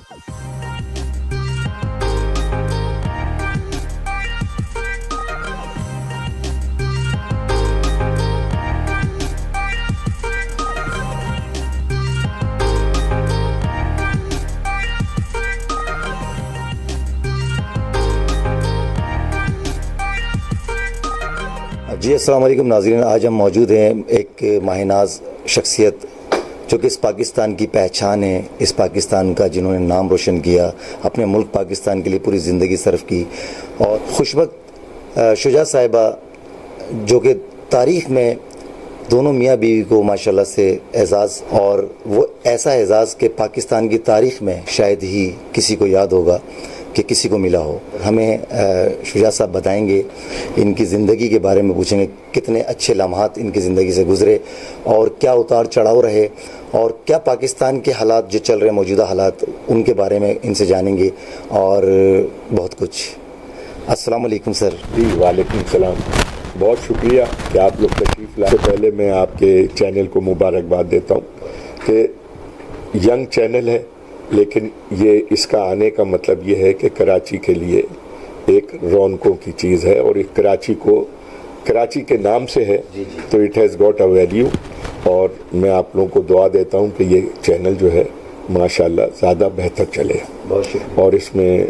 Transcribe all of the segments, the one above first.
जी अस्सलाम वालेकुम नाज़रीन, आज हम मौजूद हैं एक माहिनाज शख्सियत जो कि इस पाकिस्तान की पहचान है, इस पाकिस्तान का जिन्होंने नाम रोशन किया, अपने मुल्क पाकिस्तान के लिए पूरी ज़िंदगी सर्फ की। और खुशबख्त शुजा साहिबा जो कि तारीख़ में दोनों मियाँ बीवी को माशाल्लाह से एज़ाज़, और वो ऐसा एज़ाज़ कि पाकिस्तान की तारीख़ में शायद ही किसी को याद होगा कि किसी को मिला हो। हमें शुजा साहब बताएंगे, इनकी ज़िंदगी के बारे में पूछेंगे, कितने अच्छे लम्हात इनकी ज़िंदगी से गुज़रे और क्या उतार चढ़ाव रहे, और क्या पाकिस्तान के हालात जो चल रहे हैं, मौजूदा हालात, उनके बारे में इनसे जानेंगे और बहुत कुछ। अस्सलाम वालेकुम सर। जी वालेकुम सलाम, बहुत शुक्रिया कि आप लोग तशरीफ़ लाए। सबसे पहले मैं आपके चैनल को मुबारकबाद देता हूँ कि यंग चैनल है, लेकिन ये इसका आने का मतलब ये है कि कराची के लिए एक रौनकों की चीज़ है, और एक कराची के नाम से है, तो it has got a value. और मैं आप लोगों को दुआ देता हूँ कि ये चैनल जो है माशाल्लाह ज़्यादा बेहतर चले। और इसमें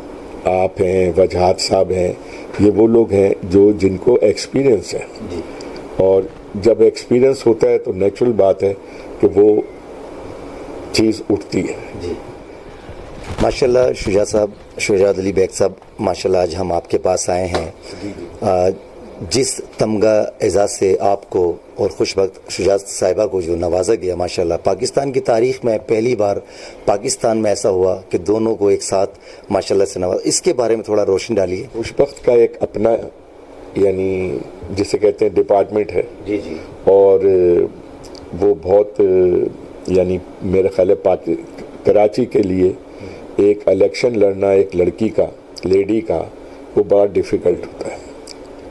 आप हैं, वजहात साहब हैं, ये वो लोग हैं जिनको एक्सपीरियंस है, और जब एक्सपीरियंस होता है तो नेचुरल बात है कि वो चीज़ उठती है। माशाल्लाह शुजा साहब, शुजात अली बेग साहब, माशाल्लाह आज हम आपके पास आए हैं। जिस तमगा एजाज़ से आपको और खुशबख्त शुजात साहिबा को जो नवाजा गया, माशाल्लाह पाकिस्तान की तारीख़ में पहली बार पाकिस्तान में ऐसा हुआ कि दोनों को एक साथ माशाल्लाह से नवाजा, इसके बारे में थोड़ा रोशनी डालिए। खुशबख्त का एक अपना यानी जिसे कहते हैं डिपार्टमेंट है जी, और वो बहुत यानी मेरे ख्याल है कराची के लिए एक इलेक्शन लड़ना एक लड़की का, लेडी का, वो बड़ा डिफ़िकल्ट होता है,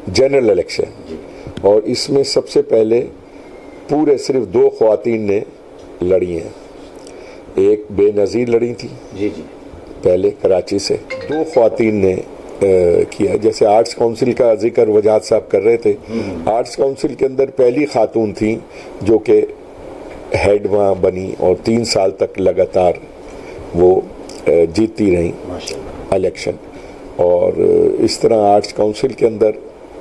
जनरल इलेक्शन। और इसमें सबसे पहले पूरे सिर्फ 2 ख़वातीन ने लड़ी हैं। एक बेनज़ीर लड़ी थी जी पहले कराची से, 2 ख़वातीन ने किया। जैसे आर्ट्स काउंसिल का जिक्र वजाहत साहब कर रहे थे, आर्ट्स काउंसिल के अंदर पहली खातून थी जो कि हेड वहाँ बनी, और 3 साल तक लगातार वो जीतती रही इलेक्शन। और इस तरह आर्ट्स काउंसिल के अंदर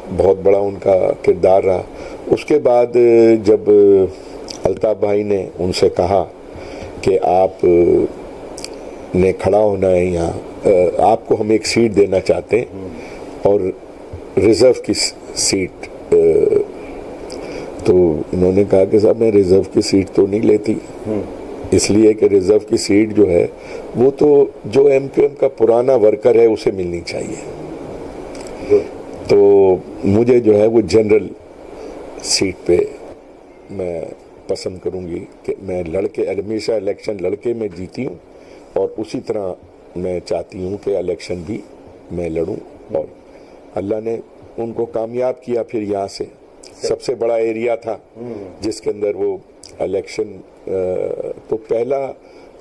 बहुत बड़ा उनका किरदार रहा। उसके बाद जब अल्ताफ़ भाई ने उनसे कहा कि आप ने खड़ा होना है यहाँ, आपको हम एक सीट देना चाहते हैं, और रिज़र्व की सीट, तो इन्होंने कहा कि साहब मैं रिज़र्व की सीट तो नहीं लेती, इसलिए कि रिज़र्व की सीट जो है वो तो जो MQM का पुराना वर्कर है उसे मिलनी चाहिए। तो मुझे जो है वो जनरल सीट पे मैं पसंद करूँगी कि मैं लड़के, हमेशा इलेक्शन लड़के में जीती हूँ, और उसी तरह मैं चाहती हूँ कि इलेक्शन भी मैं लड़ूँ। और अल्लाह ने उनको कामयाब किया। फिर यहाँ से सबसे बड़ा एरिया था जिसके अंदर वो इलेक्शन, तो पहला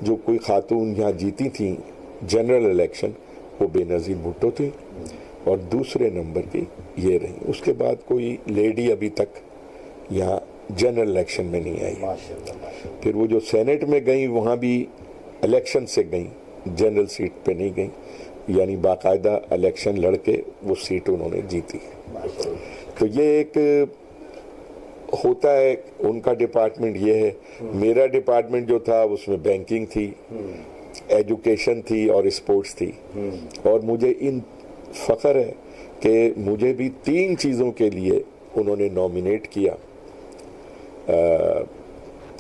जो कोई खातून यहाँ जीती थी जनरल इलेक्शन वो बेनज़ीर भुट्टो थी, और दूसरे नंबर की ये रही। उसके बाद कोई लेडी अभी तक यहाँ जनरल इलेक्शन में नहीं आई। फिर वो जो सेनेट में गई वहाँ भी इलेक्शन से गई, जनरल सीट पे नहीं गई, यानी बाकायदा इलेक्शन लड़के वो सीट उन्होंने जीती। तो ये एक होता है, उनका डिपार्टमेंट ये है। मेरा डिपार्टमेंट जो था उसमें बैंकिंग थी, एजुकेशन थी और स्पोर्ट्स थी। और मुझे इन फ़ख्र है कि मुझे भी 3 चीज़ों के लिए उन्होंने नॉमिनेट किया,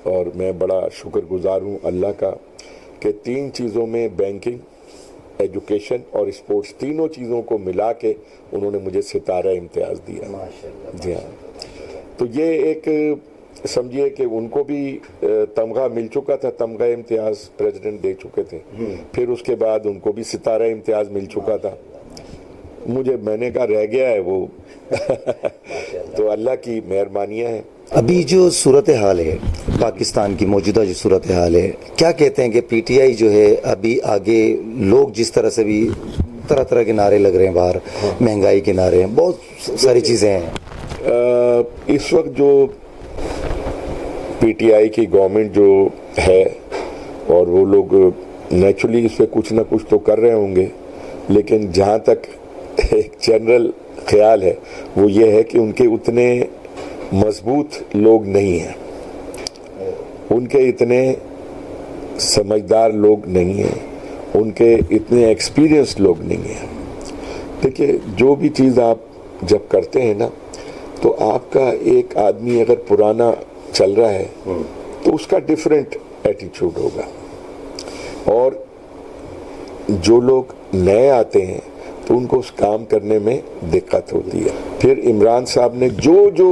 और मैं बड़ा शुक्रगुजार हूँ अल्लाह का कि 3 चीज़ों में, बैंकिंग, एजुकेशन और स्पोर्ट्स, तीनों चीज़ों को मिला के उन्होंने मुझे सितारा इम्तियाज़ दिया। जी हाँ, तो ये एक समझिए कि उनको भी तमगा मिल चुका था, तमगा इम्तियाज़ प्रेसिडेंट दे चुके थे। फिर उसके बाद उनको भी सितारा इम्तियाज़ मिल चुका था। मैंने कहा रह गया है वो तो अल्लाह की मेहरबानियाँ हैं। अभी जो सूरत हाल है पाकिस्तान की मौजूदा जो सूरत हाल है, क्या कहते हैं कि पीटीआई जो है अभी आगे, लोग जिस तरह से भी तरह तरह के नारे लग रहे हैं बाहर, महंगाई के नारे हैं, बहुत सारी चीज़ें हैं। इस वक्त जो पीटीआई की गवर्नमेंट जो है, और वो लोग नेचुरली इस पर कुछ ना कुछ तो कर रहे होंगे, लेकिन जहाँ तक एक जनरल ख्याल है वो ये है कि उनके उतने मजबूत लोग नहीं हैं, उनके इतने समझदार लोग नहीं हैं, उनके इतने एक्सपीरियंस लोग नहीं हैं। देखिए, जो भी चीज़ आप जब करते हैं ना, तो आपका एक आदमी अगर पुराना चल रहा है तो उसका डिफरेंट एटीट्यूड होगा, और जो लोग नए आते हैं तो उनको उस काम करने में दिक्कत होती है। फिर इमरान साहब ने जो जो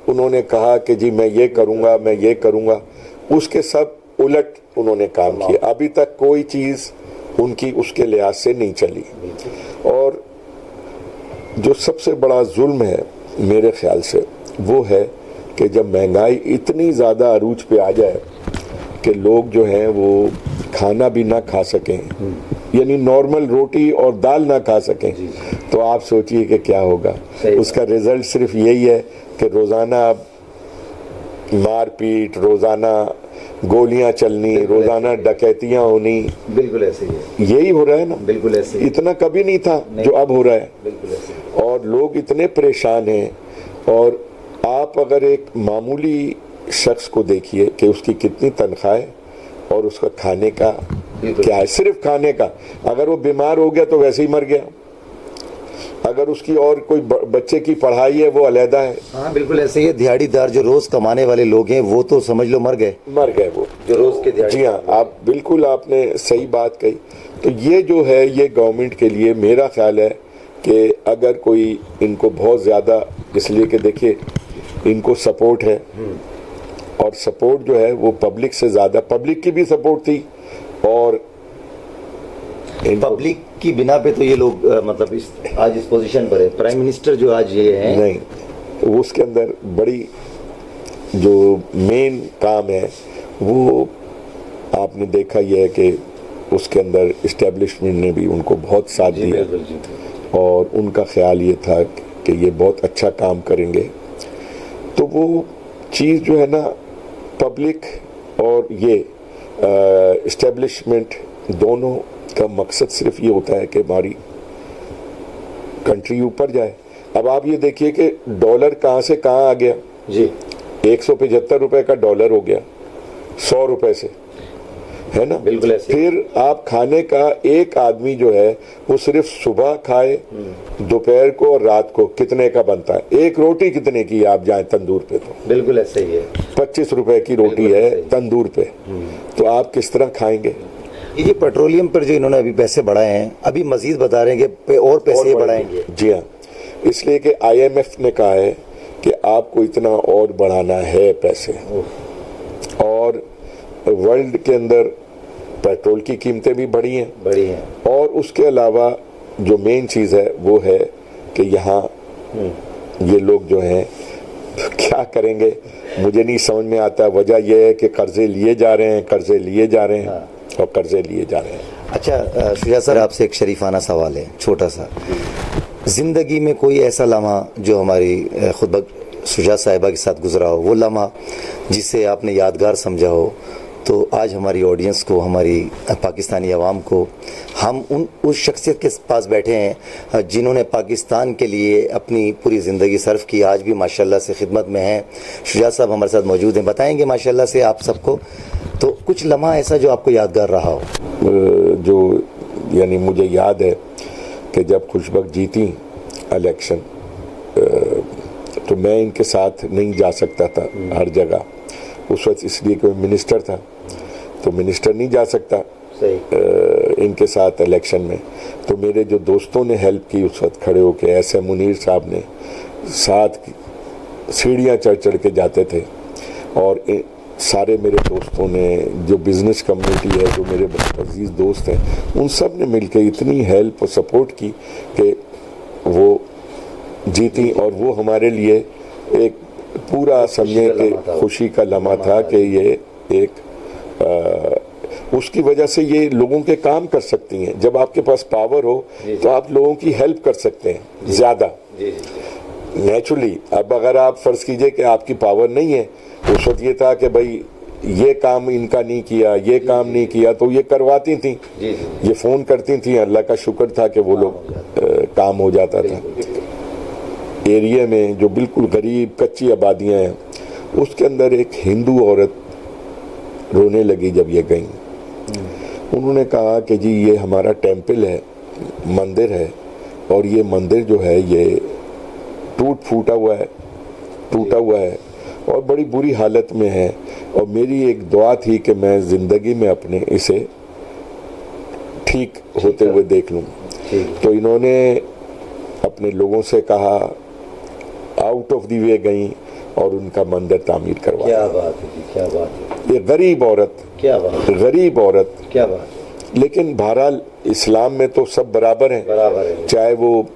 उन्होंने कहा कि जी मैं ये करूँगा, मैं ये करूँगा, उसके सब उलट उन्होंने काम किया। अभी तक कोई चीज़ उनकी उसके लिहाज से नहीं चली। और जो सबसे बड़ा जुल्म है मेरे ख्याल से वो है कि जब महंगाई इतनी ज़्यादा अरूज पे आ जाए कि लोग जो हैं वो खाना भी ना खा सकें, यानी नॉर्मल रोटी और दाल ना खा सकें, तो आप सोचिए कि क्या होगा। उसका रिजल्ट सिर्फ यही है कि रोज़ाना मारपीट, रोज़ाना गोलियां चलनी, रोज़ाना डकैतियां होनी। बिल्कुल ऐसे ही है, यही हो रहा है ना। बिल्कुल ऐसे। इतना कभी नहीं था जो अब हो रहा है। बिल्कुल ऐसे। और लोग इतने परेशान हैं। और आप अगर एक मामूली शख्स को देखिए कि उसकी कितनी तनख्वाह है और उसका खाने का क्या है, सिर्फ खाने का। अगर वो बीमार हो गया तो वैसे ही मर गया, अगर उसकी और कोई बच्चे की पढ़ाई है वो अलहदा है। हाँ बिल्कुल ऐसे ही है। दिहाड़ीदार जो रोज कमाने वाले लोग हैं वो तो समझ लो मर गए वो जो रोज के दिहाड़ी। जी हाँ, आप बिल्कुल आपने सही बात कही। तो ये जो है ये गवर्नमेंट के लिए मेरा ख्याल है कि अगर कोई इनको बहुत ज़्यादा, इसलिए कि देखिए इनको सपोर्ट है, और सपोर्ट जो है वो पब्लिक से ज़्यादा, पब्लिक की भी सपोर्ट थी, और पब्लिक की बिना पे तो ये लोग मतलब आज इस पोजीशन पर है। प्राइम मिनिस्टर जो आज ये है, नहीं, उसके अंदर बड़ी जो मेन काम है वो आपने देखा ही है कि उसके अंदर इस्टेब्लिशमेंट ने भी उनको बहुत साथ दिया, और उनका ख्याल ये था कि ये बहुत अच्छा काम करेंगे। तो वो चीज़ जो है ना, पब्लिक और ये इस्टेब्लिशमेंट दोनों का मकसद सिर्फ ये होता है कि हमारी कंट्री ऊपर जाए। अब आप ये देखिए कि डॉलर कहाँ से कहाँ आ गया जी। 175 रुपए का डॉलर हो गया 100 रुपए से, है ना। बिल्कुल ऐसे। फिर आप खाने का एक आदमी जो है वो सिर्फ सुबह खाए, दोपहर को और रात को कितने का बनता है? एक रोटी कितने की, आप जाए तंदूर पे तो बिल्कुल ऐसे ही है, 25 रुपए की रोटी है तंदूर पे, तो आप किस तरह खाएंगे? ये पेट्रोलियम पर जो इन्होंने अभी पैसे बढ़ाए हैं, अभी मजीद बता रहे हैं कि और पैसे बढ़ाएंगे। जी हाँ, इसलिए कि IMF ने कहा है कि आपको इतना और बढ़ाना है पैसे। और वर्ल्ड के अंदर पेट्रोल की कीमतें भी बढ़ी हैं। और उसके अलावा जो मेन चीज़ है वो है कि यहाँ ये लोग जो हैं क्या करेंगे मुझे नहीं समझ में आता। वजह यह है कि कर्जे लिए जा रहे हैं और कर्जे लिए जा रहे हैं। अच्छा शुजा सर, आपसे एक शरीफाना सवाल है छोटा सा। जिंदगी में कोई ऐसा लम्हा जो हमारी खुद शुजा साहिबा के साथ गुजरा हो, वो लम्हा जिसे आपने यादगार समझा हो, तो आज हमारी ऑडियंस को, हमारी पाकिस्तानी आवाम को, हम उस शख्सियत के पास बैठे हैं जिन्होंने पाकिस्तान के लिए अपनी पूरी ज़िंदगी सर्व की, आज भी माशाल्लाह से खिदमत में हैं। शुजा साहब हमारे साथ मौजूद हैं, बताएंगे माशाल्लाह से आप सबको। तो कुछ लम्हा ऐसा जो आपको यादगार रहा हो? जो यानी मुझे याद है कि जब खुशबक जीती इलेक्शन, तो मैं इनके साथ नहीं जा सकता था हर जगह उस वक्त, इसलिए कि मिनिस्टर था, तो मिनिस्टर नहीं जा सकता इनके साथ इलेक्शन में। तो मेरे जो दोस्तों ने हेल्प की उस वक्त खड़े होके, ऐसे मुनीर साहब ने साथ सीढ़ियाँ चढ़ के जाते थे, और सारे मेरे दोस्तों ने, जो बिज़नेस कम्युनिटी है, जो मेरे बहुत अजीज़ दोस्त हैं, उन सब ने मिलकर इतनी हेल्प और सपोर्ट की कि वो जीती। और वो हमारे लिए एक पूरा समझे कि खुशी का लम्हा था कि ये एक उसकी वजह से ये लोगों के काम कर सकती हैं। जब आपके पास पावर हो तो आप लोगों की हेल्प कर सकते हैं ज़्यादा नेचुरली। अब अगर आप फर्ज कीजिए कि आपकी पावर नहीं है, उस वक्त ये था कि भाई ये काम इनका नहीं किया, ये काम नहीं किया, तो ये करवाती थी, ये फ़ोन करती थी। अल्लाह का शुक्र था कि वो लोग काम हो जाता था। एरिया में जो बिल्कुल गरीब कच्ची आबादियाँ हैं, उसके अंदर एक हिंदू औरत रोने लगी जब ये गई। उन्होंने कहा कि जी ये हमारा टेंपल है, मंदिर है, और ये मंदिर जो है ये टूटा हुआ है और बड़ी बुरी हालत में है, और मेरी एक दुआ थी कि मैं ज़िंदगी में अपने इसे ठीक होते हुए देख लूँ। तो इन्होंने अपने लोगों से कहा, आउट ऑफ द वे गई और उनका मंदिर तामीर करवाया। क्या बात है जी, क्या बात है। ये गरीब औरत, क्या बात, गरीब औरत, क्या बात। लेकिन बहरहाल इस्लाम में तो सब बराबर हैं, चाहे वो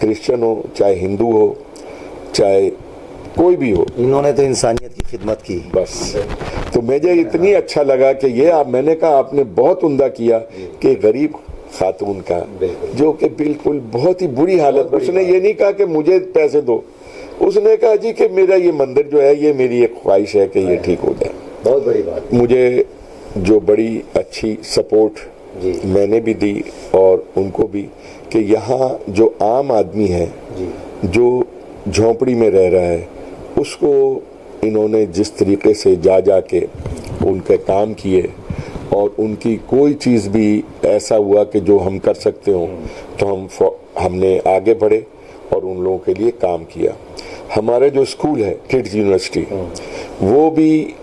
क्रिश्चियन हो, चाहे हिंदू हो, चाहे कोई भी हो। इन्होंने तो इंसानियत की खिदमत की बस। तो मुझे इतनी अच्छा लगा कि ये मैंने कहा आपने बहुत उम्दा किया कि गरीब खातून का, जो कि बिल्कुल बहुत ही बुरी हालत, उसने ये नहीं कहा कि मुझे पैसे दो, उसने कहा जी कि मेरा ये मंदिर जो है ये मेरी एक ख्वाहिश है कि ये ठीक हो जाए। बहुत बड़ी बात। मुझे जो बड़ी अच्छी सपोर्ट मैंने भी दी और उनको भी, कि यहाँ जो आम आदमी है जो झोंपड़ी में रह रहा है, उसको इन्होंने जिस तरीके से जा के उनके काम किए, और उनकी कोई चीज़ भी ऐसा हुआ कि जो हम कर सकते हो तो हमने आगे बढ़े और उन लोगों के लिए काम किया। हमारे जो स्कूल है किड्स यूनिवर्सिटी, वो भी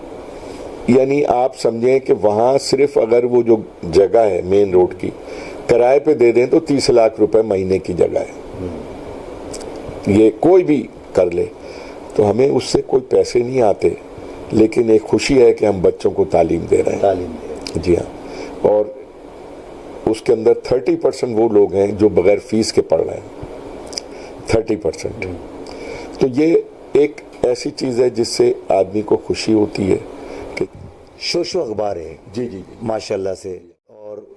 यानी आप समझें कि वहाँ सिर्फ अगर वो जो जगह है मेन रोड की किराए पे दे दें तो 30 लाख रुपए महीने की जगह है। ये कोई भी कर ले, तो हमें उससे कोई पैसे नहीं आते, लेकिन एक खुशी है कि हम बच्चों को तालीम दे रहे हैं। जी हाँ। और उसके अंदर 30% वो लोग हैं जो बगैर फीस के पढ़ रहे हैं, 30%। तो ये एक ऐसी चीज़ है जिससे आदमी को खुशी होती है कि शोशो अखबार है जी जी माशाल्लाह से, और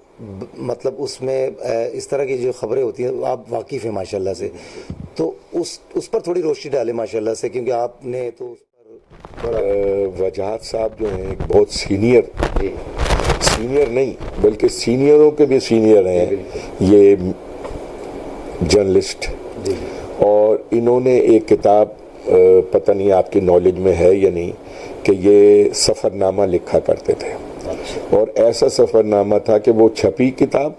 मतलब उसमें इस तरह की जो खबरें होती हैं आप वाकिफ़ हैं माशाल्लाह से, तो उस पर थोड़ी रोशनी डालें माशाल्लाह से, क्योंकि आपने तो उस पर वजाहत साहब जो हैं एक बहुत सीनियर नहीं बल्कि सीनियरों के भी सीनियर हैं ये जर्नलिस्ट, और इन्होंने एक किताब पता नहीं आपकी नॉलेज में है या नहीं, कि ये सफ़रनामा लिखा करते थे। और ऐसा सफ़रनामा था कि वो छपी किताब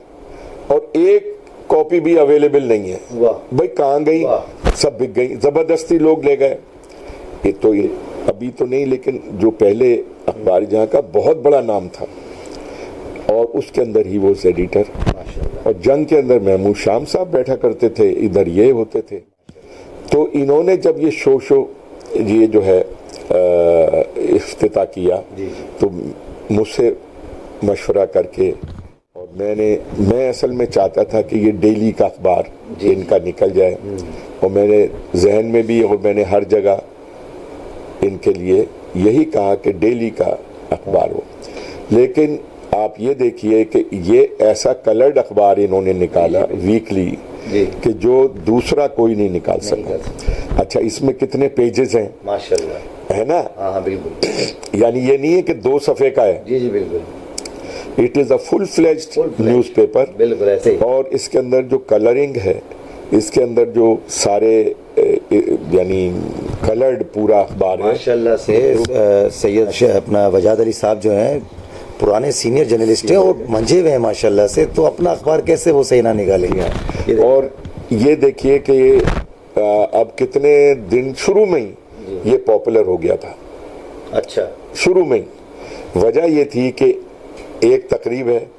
और एक कॉपी भी अवेलेबल नहीं है। भाई कहाँ गई, सब बिक गई, ज़बरदस्ती लोग ले गए। ये तो अभी तो नहीं, लेकिन जो पहले अखबार जहाँ का बहुत बड़ा नाम था, और उसके अंदर ही वो एडिटर, और जंग के अंदर महमूद शाम साहब बैठा करते थे, इधर ये होते थे। तो इन्होंने जब ये शो ये जो है इफ्तिताह किया, तो मुझसे मशवरा करके, और मैं असल में चाहता था कि ये डेली का अखबार इनका निकल जाए, और मेरे जहन में भी, और मैंने हर जगह इनके लिए यही कहा कि डेली का अखबार हो। लेकिन आप ये देखिए कि ये ऐसा कलर्ड अखबार इन्होंने निकाला वीकली कि जो दूसरा कोई नहीं निकाल सका। अच्छा, इसमें कितने पेजेस हैं माशाल्लाह, है ना? हाँ बिल्कुल। यानी ये नहीं है कि 2 सफ़े का है। जी जी बिल्कुल। It is a full fledged newspaper, बिल्कुल ऐसे ही। और इसके अंदर जो कलरिंग है, इसके अंदर जो सारे यानी कलर्ड पूरा अखबार है माशाल्लाह से। सैयद अपना वजाद अली साहब जो हैं पुराने सीनियर जर्नलिस्ट हैं और मंझे हुए हैं माशाल्लाह से, तो अपना अखबार कैसे वो सही ना निकालेंगे। और ये देखिए कि अब कितने दिन शुरू में ही ये पॉपुलर हो गया था। अच्छा, शुरू में ही वजह ये थी कि एक तकरीब है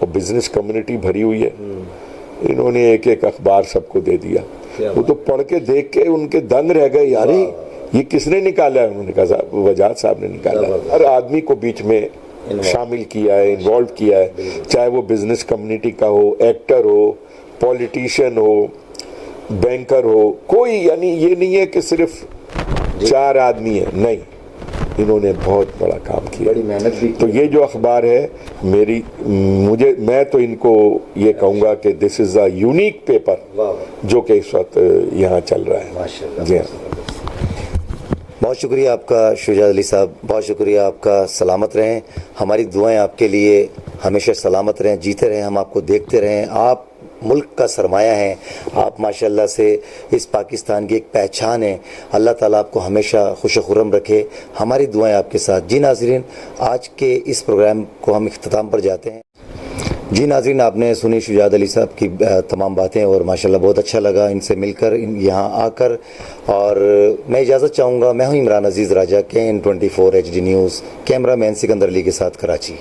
और बिजनेस कम्युनिटी भरी हुई है, इन्होंने एक एक अखबार सबको दे दिया। वो तो पढ़ के देख के उनके दंग रह गए, यार ये किसने निकाला है? उन्होंने कहा वजाद साहब ने निकाला। हर आदमी को बीच में शामिल किया है, इन्वॉल्व किया है, चाहे वो बिजनेस कम्युनिटी का हो, एक्टर हो, पॉलिटिशियन हो, बैंकर हो, कोई, यानी ये नहीं है कि सिर्फ 4 आदमी है, नहीं, इन्होंने बहुत बड़ा काम किया, बड़ी मेहनत भी तो ये जो अखबार है मैं तो इनको ये कहूँगा कि this is a unique paper जो कि इस वक्त यहाँ चल रहा है। माशाल्लाह। जी हाँ। बहुत शुक्रिया आपका शुजात अली साहब, बहुत शुक्रिया आपका। सलामत रहें, हमारी दुआएं आपके लिए हमेशा सलामत रहें, जीते रहें, हम आपको देखते रहें। आप मुल्क का सरमाया हैं, आप माशाल्लाह से इस पाकिस्तान की एक पहचान है। अल्लाह ताला आपको हमेशा खुश खुर्रम रखे, हमारी दुआएं आपके साथ। जी नाज़रीन, आज के इस प्रोग्राम को हम इख्तिताम पर जाते हैं। जी नाज़रीन, आपने सुनी शुजात अली साहब की तमाम बातें और माशाल्लाह बहुत अच्छा लगा इनसे मिलकर, यहाँ आकर। और मैं इजाज़त चाहूँगा। मैं हूँ इमरान अजीज़ राजा, KN24 HD news, camera man Sikandar Ali के साथ, कराची।